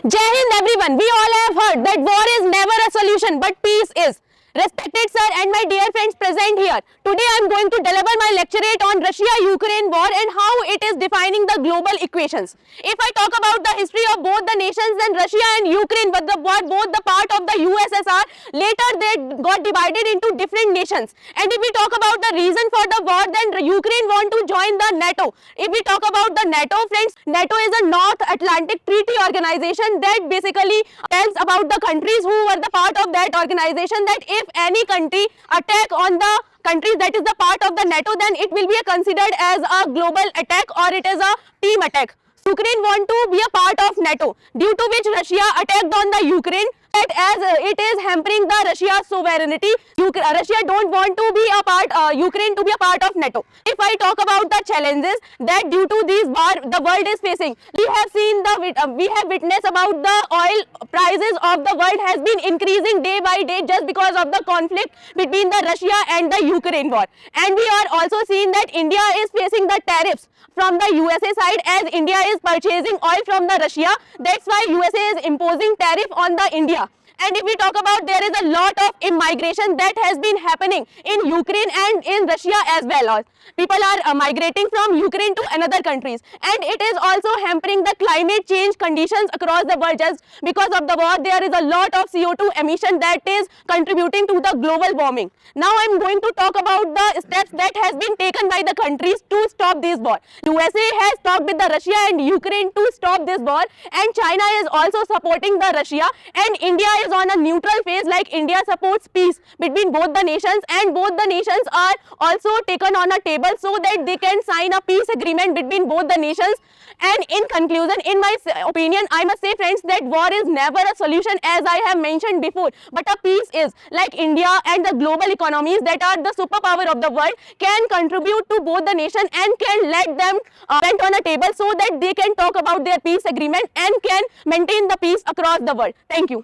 Jai Hind everyone. We all have heard that war is never a solution but peace is. Respected sir and my dear friends present here. Today I am going to deliver my lecturate on Russia-Ukraine war and how it is defining the global equations. If I talk about the history of both the nations, then Russia and Ukraine were both the part of the USSR. Later they got divided into different nations. And if we talk about the reason for the war, then Ukraine want to join the NATO. If we talk about the NATO, friends, NATO is a North Atlantic Treaty Organization that basically tells about the countries who were the part of that organization, that if any country attack on the countries that is the part of the NATO, then it will be considered as a global attack or it is a team attack. Ukraine want to be a part of NATO, due to which Russia attacked on the Ukraine. That as it is hampering the Russia's sovereignty, Russia don't want to be a part, Ukraine to be a part of NATO. If I talk about the challenges that due to these war the world is facing, we have witnessed about the oil prices of the world has been increasing day by day just because of the conflict between the Russia and the Ukraine war. And we are also seeing that India is facing the tariffs from the USA side, as India is purchasing oil from the Russia. That's why USA is imposing tariff on the India. And if we talk about, there is a lot of immigration that has been happening in Ukraine and in Russia as well. People are migrating from Ukraine to another countries, and it is also hampering the climate change conditions across the world. Just because of the war, there is a lot of CO2 emission that is contributing to the global warming. Now I am going to talk about the steps that has been taken by the countries to stop this war. USA has talked with the Russia and Ukraine to stop this war, and China is also supporting the Russia, and India is on a neutral phase, like India supports peace between both the nations, and both the nations are also taken on a table so that they can sign a peace agreement between both the nations. And in conclusion, in my opinion, I must say friends that war is never a solution, as I have mentioned before, but a peace is. Like India and the global economies that are the superpower of the world can contribute to both the nation and can let them went on a table so that they can talk about their peace agreement and can maintain the peace across the world. Thank you.